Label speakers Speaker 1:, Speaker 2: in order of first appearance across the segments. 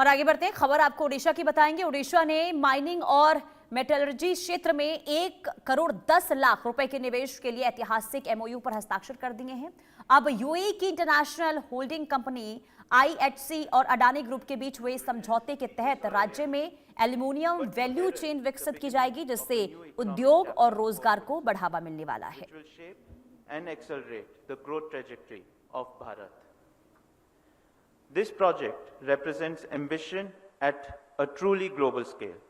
Speaker 1: और आगे बढ़ते हैं, खबर आपको उड़ीसा की बताएंगे। उड़ीसा ने माइनिंग और मेटलर्जी क्षेत्र में 1,10,00,000 रुपए के निवेश के लिए ऐतिहासिक एमओयू पर हस्ताक्षर कर दिए हैं। अब यूएई की इंटरनेशनल होल्डिंग कंपनी आईएचसी और अडानी ग्रुप के बीच हुए समझौते के तहत राज्य में एल्यूमिनियम वैल्यू चेन विकसित की जाएगी, जिससे उद्योग और रोजगार को बढ़ावा मिलने वाला है।
Speaker 2: This project represents ambition at a truly global scale.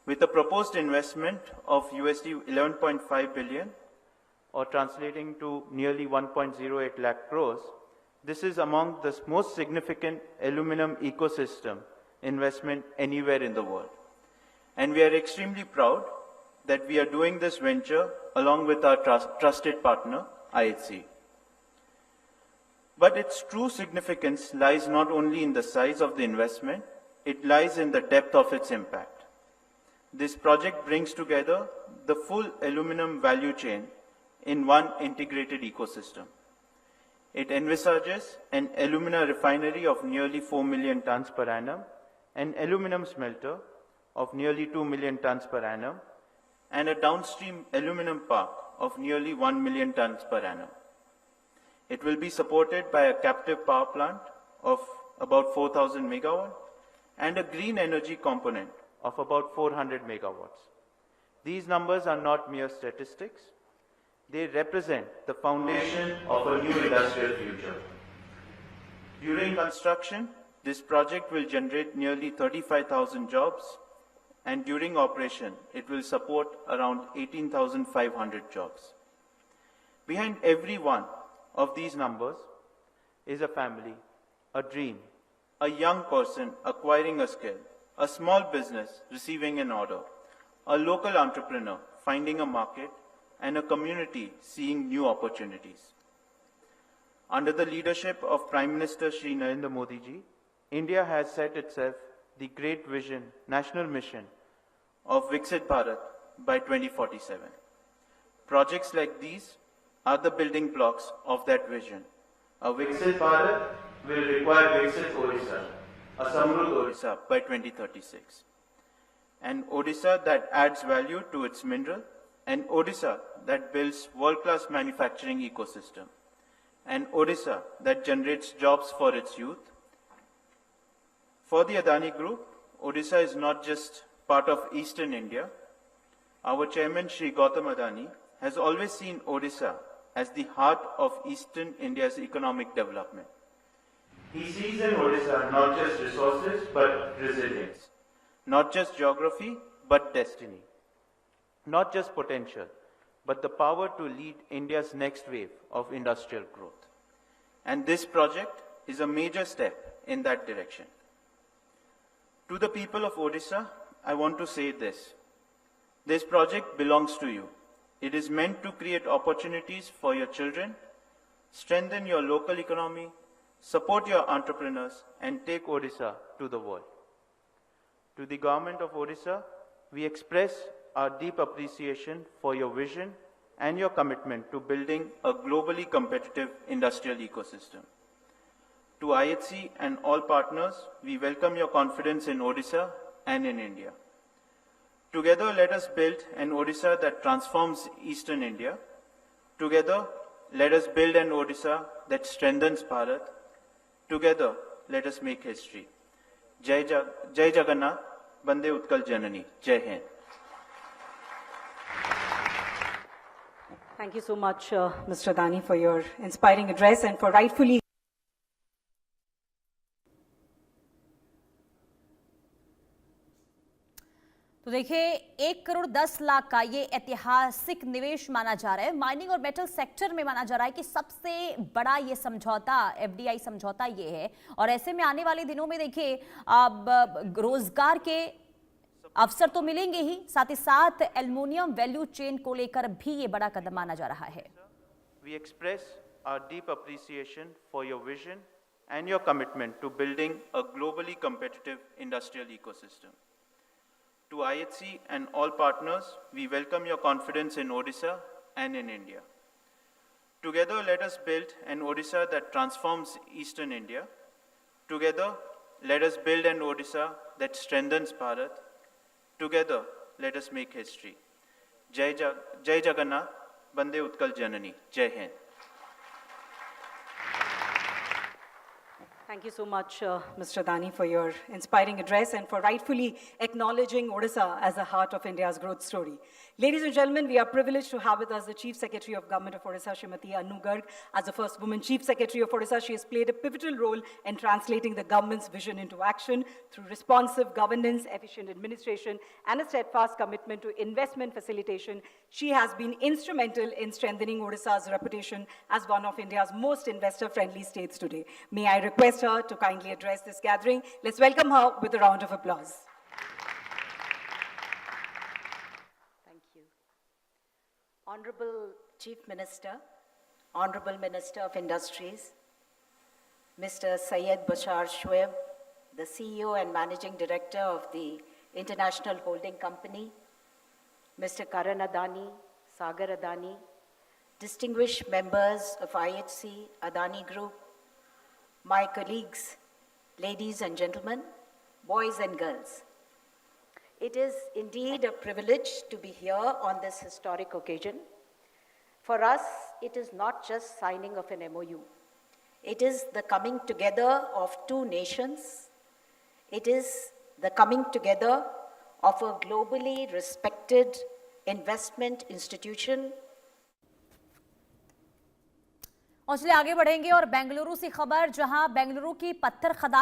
Speaker 2: With a proposed investment of USD 11.5 billion, or translating to nearly 1.08 lakh crores, this is among the most significant aluminum ecosystem investment anywhere in the world. And we are extremely proud that we are doing this venture along with our trusted partner, IHC. But its true significance lies not only in the size of the investment, it lies in the depth of its impact. This project brings together the full aluminum value chain in one integrated ecosystem. It envisages an alumina refinery of nearly 4 million tons per annum, an aluminum smelter of nearly 2 million tons per annum, and a downstream aluminum park of nearly 1 million tons per annum. It will be supported by a captive power plant of about 4,000 megawatt and a green energy component of about 400 megawatts. These numbers are not mere statistics. They represent the foundation of a new industrial future. During construction, this project will generate nearly 35,000 jobs, and during operation, it will support around 18,500 jobs. Behind every one of these numbers is a family, a dream, a young person acquiring a skill, a small business receiving an order, a local entrepreneur finding a market, and a community seeing new opportunities. Under the leadership of Prime Minister Shri Narendra Modi ji, India has set itself the great vision, national mission of Viksit Bharat by 2047. Projects like these are the building blocks of that vision. A Viksit Bharat will require Viksit Odisha, a Samruddh Odisha by 2036. An Odisha that adds value to its mineral, an Odisha that builds world-class manufacturing ecosystem, an Odisha that generates jobs for its youth. For the Adani Group, Odisha is not just part of Eastern India. Our chairman, Shri Gautam Adani, has always seen Odisha as the heart of Eastern India's economic development. He sees in Odisha not just resources, but resilience. Not just geography, but destiny. Not just potential, but the power to lead India's next wave of industrial growth. And this project is a major step in that direction. To the people of Odisha, I want to say this. This project belongs to you. It is meant to create opportunities for your children, strengthen your local economy, support your entrepreneurs, and take Odisha to the world. To the government of Odisha, we express our deep appreciation for your vision and your commitment to building a globally competitive industrial ecosystem. To IHC and all partners, we welcome your confidence in Odisha and in India. Together, let us build an Odisha that transforms Eastern India. Together, let us build an Odisha that strengthens Bharat. Together, let us make history. Jai Jagannath, Bande Utkal Janani. Jai Hind.
Speaker 3: Thank you so much, Mr. Adani, for your inspiring address and for rightfully
Speaker 1: तो देखिए, 1,10,00,000 का ये ऐतिहासिक निवेश माना जा रहा है। माइनिंग और मेटल सेक्टर में माना जा रहा है कि सबसे बड़ा ये समझौता, एफडीआई समझौता ये है। और ऐसे में आने वाले दिनों में देखिए, अब रोजगार के अवसर तो मिलेंगे ही, साथ ही साथ एल्युमिनियम वैल्यू चेन को लेकर भी ये बड़ा कदम माना जा रहा है।
Speaker 2: We express our deep appreciation for your vision and your commitment to building a globally competitive industrial ecosystem. To IHC and all partners, we welcome your confidence in Odisha and in India. Together, let us build an Odisha that transforms Eastern India. Together, let us build an Odisha that strengthens Bharat. Together, let us make history. Jai Jagannath, Bande Utkal Janani. Jai Hind.
Speaker 3: Thank you so much, Mr. Dani, for your inspiring address and for rightfully acknowledging Odisha as the heart of India's growth story. Ladies and gentlemen, we are privileged to have with us the Chief Secretary of Government of Odisha, Srimati Anu Garg. As the first woman Chief Secretary of Odisha, she has played a pivotal role in translating the government's vision into action through responsive governance, efficient administration, and a steadfast commitment to investment facilitation. She has been instrumental in strengthening Odisha's reputation as one of India's most investor-friendly states today. May I request her to kindly address this gathering. Let's welcome her with a round of applause.
Speaker 4: Thank you. Honorable Chief Minister, Honorable Minister of Industries, Mr. Syed Bashar Shoaib, the CEO and Managing Director of the International Holding Company, Mr. Karan Adani, Sagar Adani, distinguished members of IHC, Adani Group, my colleagues, ladies and gentlemen, boys and girls. It is indeed a privilege to be here on this historic occasion. For us, it is not just signing of an MOU. It is the coming together of two nations. It is the coming together of a globally respected investment institution.
Speaker 1: और चलिए आगे बढ़ेंगे और बेंगलुरु से खबर, जहां बेंगलुरु की पत्थर खदान